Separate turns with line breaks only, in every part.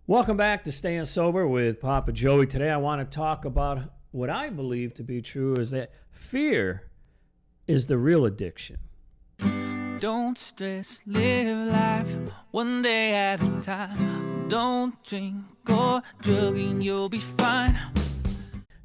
Welcome back to Staying Sober with Papa Joey. Today I want to talk about what I believe to be true is that fear is the real addiction.
Don't stress, live life one day at a time. Don't drink or drugging, you'll be fine.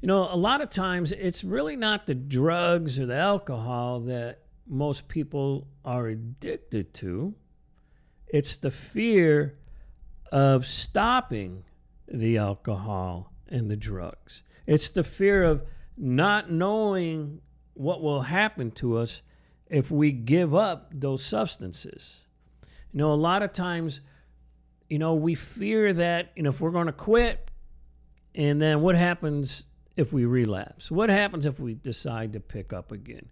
You know, a lot of times it's really not the drugs or the alcohol that most people are addicted to. It's the fear of stopping the alcohol and the drugs. It's the fear of not knowing what will happen to us if we give up those substances. You know, a lot of times, we fear that, if we're going to quit, and then what happens if we relapse? What happens if we decide to pick up again?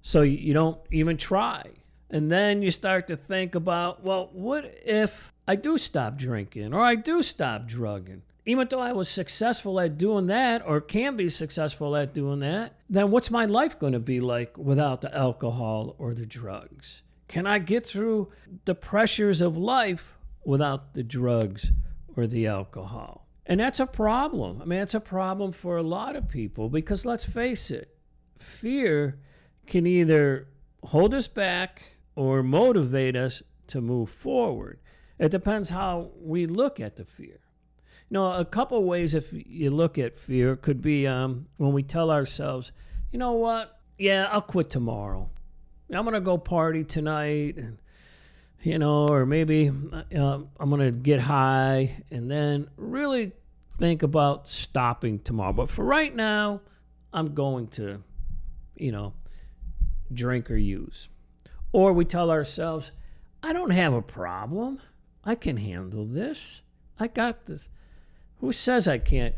So you don't even try. And then you start to think about, well, what if I do stop drinking or I do stop drugging? Even though I was successful at doing that or can be successful at doing that, then what's my life going to be like without the alcohol or the drugs? Can I get through the pressures of life without the drugs or the alcohol? And that's a problem. I mean, it's a problem for a lot of people because let's face it, fear can either hold us back or motivate us to move forward. It depends how we look at the fear. A couple ways if you look at fear could be when we tell ourselves, you know what? Yeah, I'll quit tomorrow. I'm going to go party tonight, and, or maybe I'm going to get high and then really think about stopping tomorrow. But for right now, I'm going to, drink or use. Or we tell ourselves, I don't have a problem. I can handle this. I got this. Who says I can't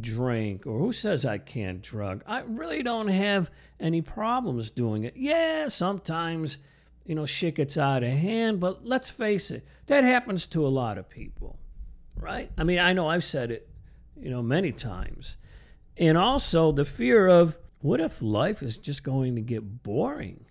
drink or who says I can't drug? I really don't have any problems doing it. Yeah, sometimes, shit gets out of hand, but let's face it, that happens to a lot of people, right? I mean, I know I've said it, many times. And also the fear of what if life is just going to get boring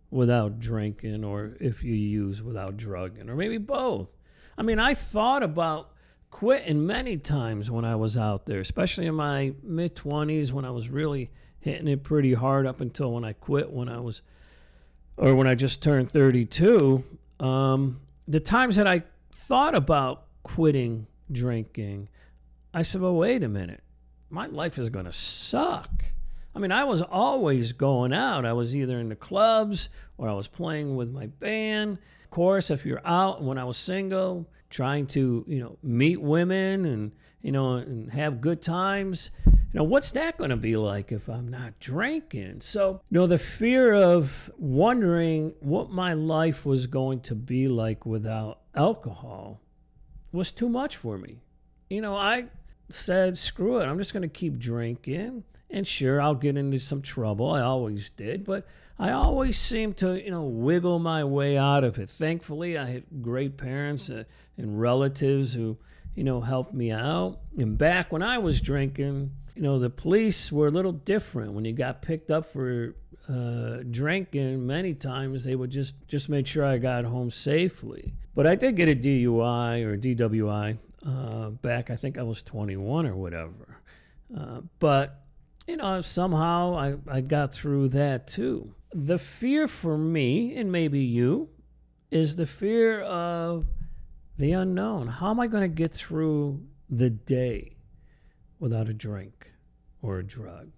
without drinking or if you use without drugging or maybe both. I mean, I thought about quitting many times when I was out there, especially in my mid-20s when I was really hitting it pretty hard up until when I quit when I just turned 32. The times that I thought about quitting drinking, I said, well, wait a minute. My life is going to suck. I mean, I was always going out. I was either in the clubs or I was playing with my band. Of course, if you're out, when I was single, trying to, meet women and have good times, what's that going to be like if I'm not drinking? So, the fear of wondering what my life was going to be like without alcohol was too much for me. I said, screw it. I'm just going to keep drinking. And sure, I'll get into some trouble. I always did. But I always seemed to, wiggle my way out of it. Thankfully, I had great parents and relatives who, helped me out. And back when I was drinking, the police were a little different. When you got picked up for drinking, many times they would just make sure I got home safely. But I did get a DUI or DWI back, I think I was 21 or whatever. But somehow I got through that too. The fear for me, and maybe you, is the fear of the unknown. How am I going to get through the day without a drink or a drug?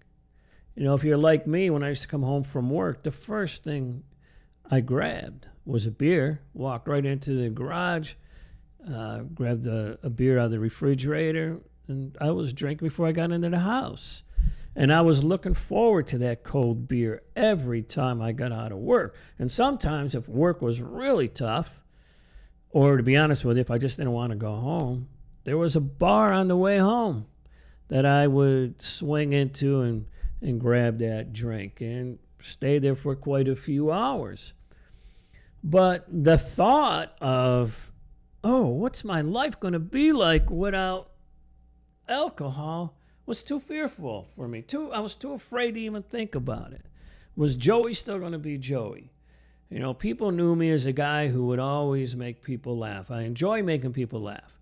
If you're like me, when I used to come home from work, the first thing I grabbed was a beer, walked right into the garage, grabbed a beer out of the refrigerator, and I was drinking before I got into the house. And I was looking forward to that cold beer every time I got out of work. And sometimes if work was really tough, or to be honest with you, if I just didn't want to go home, there was a bar on the way home that I would swing into and grab that drink and stay there for quite a few hours. But the thought of, what's my life going to be like without alcohol was too fearful for me. I was too afraid to even think about it. Was Joey still going to be Joey? People knew me as a guy who would always make people laugh. I enjoy making people laugh.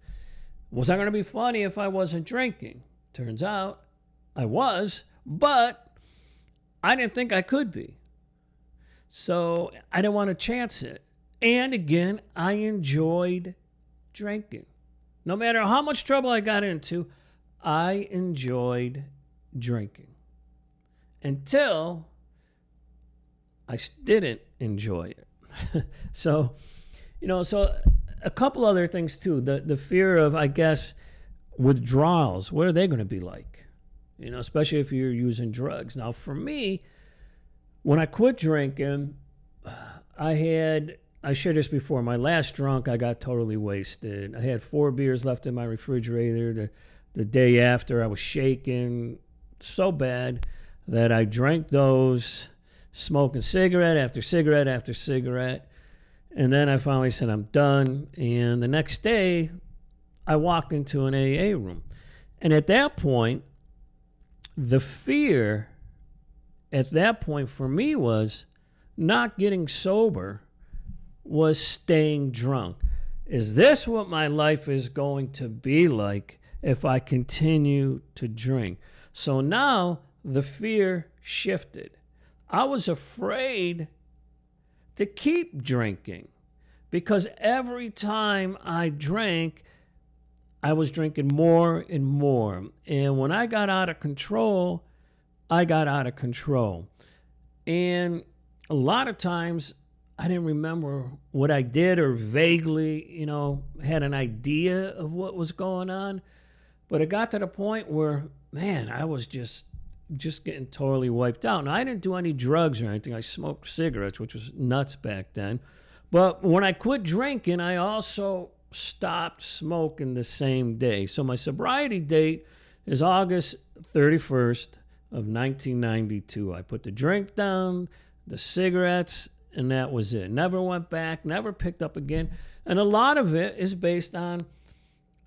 Was that going to be funny if I wasn't drinking? Turns out I was, but I didn't think I could be. So I didn't want to chance it. And again, I enjoyed drinking. No matter how much trouble I got into, I enjoyed drinking. Until I didn't enjoy it. So a couple other things too. The fear of, I guess, withdrawals. What are they going to be like? Especially if you're using drugs. Now, for me, when I quit drinking, I shared this before. My last drunk, I got totally wasted. I had 4 beers left in my refrigerator. The day after, I was shaking so bad that I drank those, smoking cigarette after cigarette after cigarette. And then I finally said, I'm done. And the next day, I walked into an AA room. And at that point, the fear at that point for me was not getting sober, was staying drunk. Is this what my life is going to be like if I continue to drink? So now the fear shifted. I was afraid to keep drinking because every time I drank, I was drinking more and more. And when I got out of control, I got out of control. And a lot of times I didn't remember what I did or vaguely, had an idea of what was going on. But it got to the point where, man, I was just getting totally wiped out. Now, I didn't do any drugs or anything. I smoked cigarettes, which was nuts back then. But when I quit drinking, I also stopped smoking the same day. So my sobriety date is August 31st of 1992. I put the drink down, the cigarettes, and that was it. Never went back, never picked up again. And a lot of it is based on,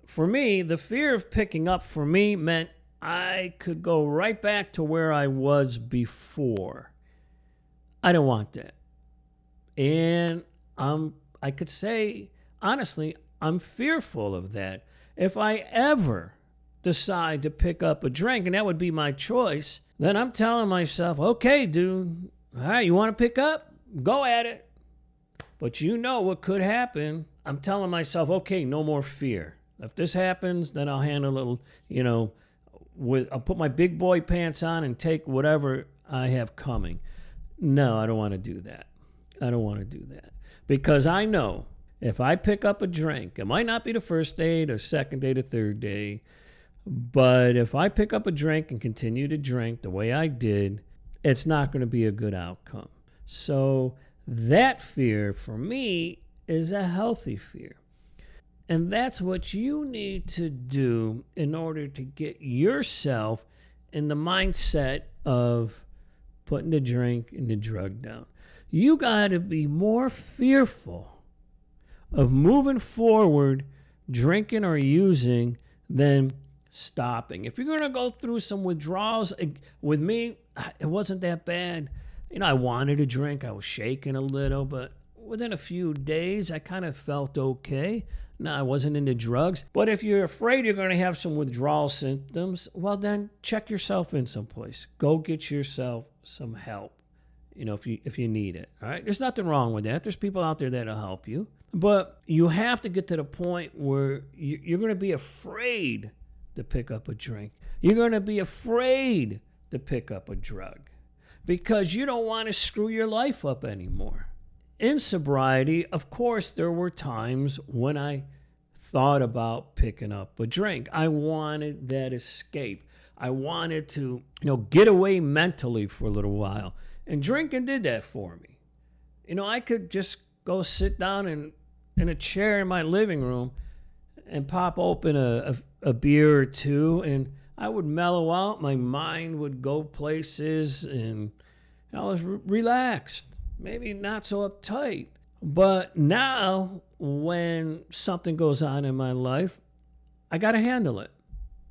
for me, the fear of picking up for me meant I could go right back to where I was before. I didn't want that. And I could say, honestly, I'm fearful of that. If I ever decide to pick up a drink, and that would be my choice, then I'm telling myself, okay, dude, all right, you want to pick up? Go at it. But you know what could happen. I'm telling myself, okay, no more fear. If this happens, then I'll handle it, I'll put my big boy pants on and take whatever I have coming. No, I don't want to do that. I don't want to do that. Because I know if I pick up a drink, it might not be the first day, the second day, the third day, but if I pick up a drink and continue to drink the way I did, it's not going to be a good outcome. So that fear for me is a healthy fear. And that's what you need to do in order to get yourself in the mindset of putting the drink and the drug down. You got to be more fearful of moving forward, drinking or using, than stopping. If you're going to go through some withdrawals, with me, it wasn't that bad. I wanted to drink. I was shaking a little, but within a few days, I kind of felt okay. No, I wasn't into drugs. But if you're afraid you're going to have some withdrawal symptoms, well, then check yourself in someplace. Go get yourself some help, if you need it. All right? There's nothing wrong with that. There's people out there that'll help you. But you have to get to the point where you're going to be afraid to pick up a drink. You're going to be afraid to pick up a drug because you don't want to screw your life up anymore. In sobriety, of course, there were times when I thought about picking up a drink. I wanted that escape. I wanted to, get away mentally for a little while. And drinking did that for me. I could just go sit down in a chair in my living room and pop open a beer or two, and I would mellow out. My mind would go places, and I was relaxed. Maybe not so uptight. But now, when something goes on in my life, I got to handle it.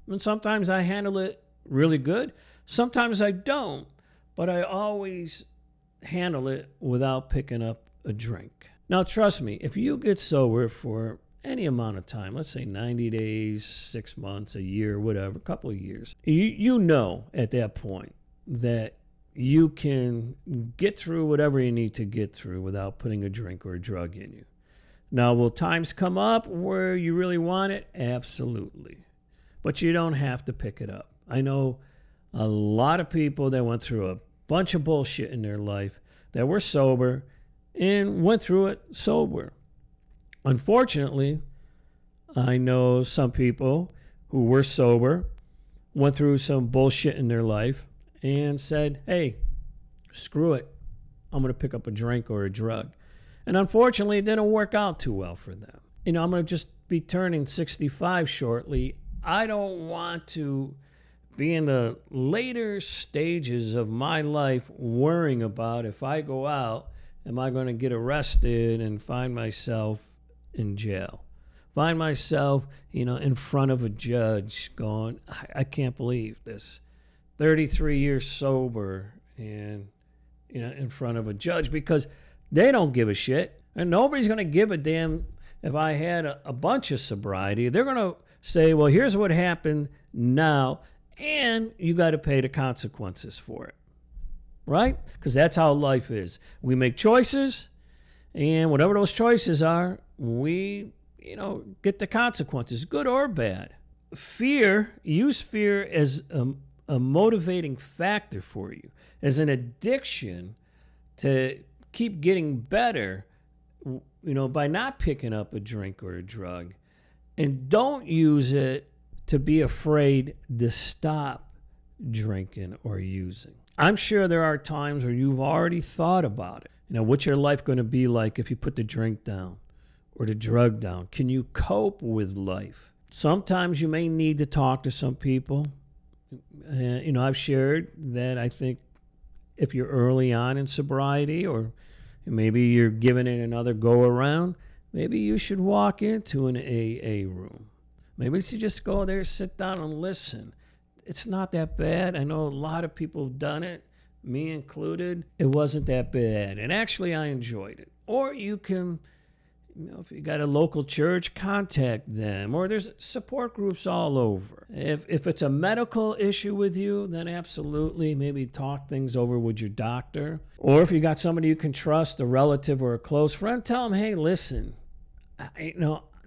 And sometimes I handle it really good. Sometimes I don't. But I always handle it without picking up a drink. Now, trust me, if you get sober for any amount of time, let's say 90 days, 6 months, a year, whatever, a couple of years, you know at that point that you can get through whatever you need to get through without putting a drink or a drug in you. Now, will times come up where you really want it? Absolutely. But you don't have to pick it up. I know a lot of people that went through a bunch of bullshit in their life that were sober and went through it sober. Unfortunately, I know some people who were sober, went through some bullshit in their life, and said, hey, screw it. I'm going to pick up a drink or a drug. And unfortunately, it didn't work out too well for them. I'm going to just be turning 65 shortly. I don't want to be in the later stages of my life worrying about if I go out, am I going to get arrested and find myself in jail? Find myself, in front of a judge going, I can't believe this. 33 years sober and, in front of a judge, because they don't give a shit. And nobody's going to give a damn if I had a bunch of sobriety. They're going to say, well, here's what happened now, and you got to pay the consequences for it. Right? Because that's how life is. We make choices, and whatever those choices are, we, get the consequences, good or bad. Use fear as a motivating factor for you, as an addiction to keep getting better, by not picking up a drink or a drug. And don't use it to be afraid to stop drinking or using. I'm sure there are times where you've already thought about it. What's your life going to be like if you put the drink down or the drug down? Can you cope with life? Sometimes you may need to talk to some people. I've shared that I think if you're early on in sobriety, or maybe you're giving it another go around, maybe you should walk into an AA room. Maybe you should just go there, sit down and listen. It's not that bad. I know a lot of people have done it, me included. It wasn't that bad. And actually, I enjoyed it. Or you can, if you got a local church, contact them. Or there's support groups all over. If it's a medical issue with you, then absolutely maybe talk things over with your doctor. Or if you got somebody you can trust, a relative or a close friend, tell them, hey, listen,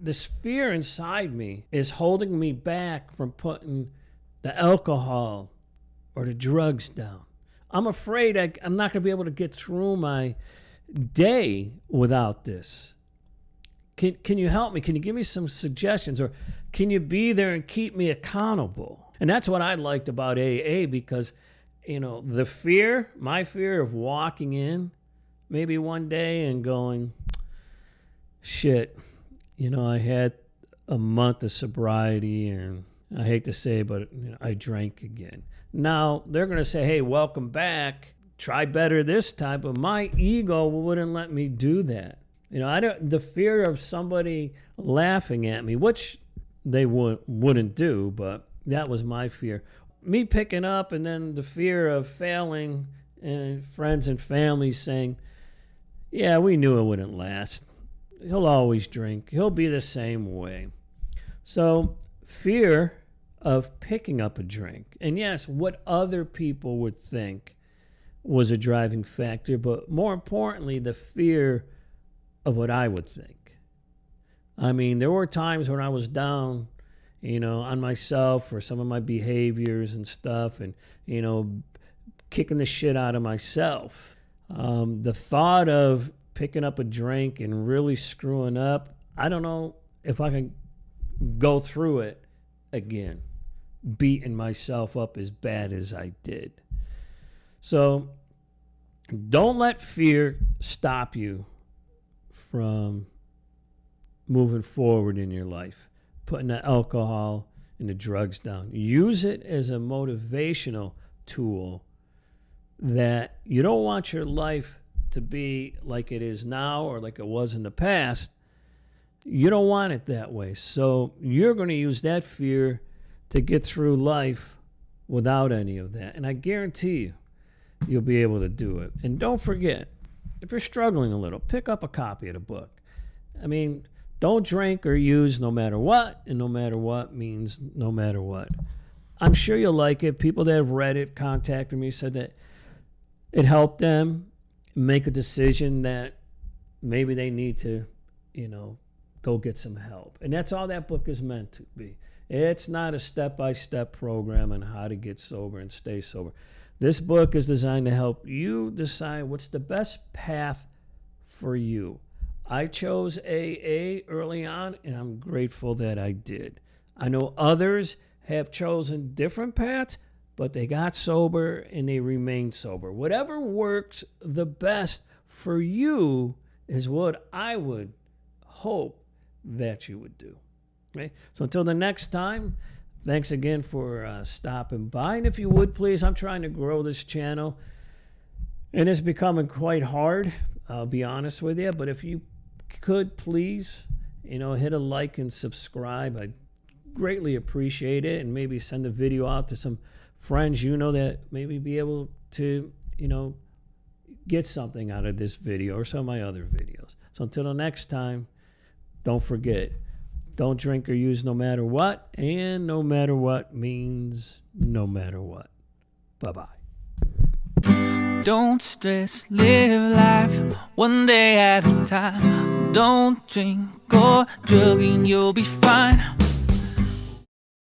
this fear inside me is holding me back from putting the alcohol or the drugs down. I'm afraid I'm not going to be able to get through my day without this. Can you help me? Can you give me some suggestions? Or can you be there and keep me accountable? And that's what I liked about AA, because, my fear of walking in maybe one day and going, shit, I had a month of sobriety, and I hate to say it, but I drank again. Now they're going to say, hey, welcome back. Try better this time. But my ego wouldn't let me do that. The fear of somebody laughing at me, which they wouldn't do, but that was my fear. Me picking up, and then the fear of failing, and friends and family saying, yeah, we knew it wouldn't last. He'll always drink. He'll be the same way. So fear of picking up a drink. And yes, what other people would think was a driving factor, but more importantly, the fear of what I would think. I mean, there were times when I was down, on myself or some of my behaviors and stuff, and, kicking the shit out of myself. The thought of picking up a drink and really screwing up, I don't know if I can go through it again, beating myself up as bad as I did. So don't let fear stop you from moving forward in your life, putting the alcohol and the drugs down. Use it as a motivational tool, that you don't want your life to be like it is now or like it was in the past. You don't want it that way. So you're going to use that fear to get through life without any of that. And I guarantee you, you'll be able to do it. And don't forget, if you're struggling a little, pick up a copy of the book. I mean, Don't drink or use no matter what, and no matter what means no matter what. I'm sure you'll like it. People that have read it contacted me, said that it helped them make a decision that maybe they need to, go get some help. And that's all that book is meant to be. It's not a step-by-step program on how to get sober and stay sober. This book is designed to help you decide what's the best path for you. I chose AA early on, and I'm grateful that I did. I know others have chosen different paths, but they got sober and they remained sober. Whatever works the best for you is what I would hope that you would do. Okay? So until the next time, thanks again for stopping by. And if you would, please, I'm trying to grow this channel, and it's becoming quite hard, I'll be honest with you. But if you could, please, hit a like and subscribe. I'd greatly appreciate it, and maybe send a video out to some friends that maybe be able to, get something out of this video or some of my other videos. So until the next time, don't forget, don't drink or use no matter what, and no matter what means no matter what. Bye-bye.
Don't stress, live life one day at a time. Don't drink or drug and you'll be fine.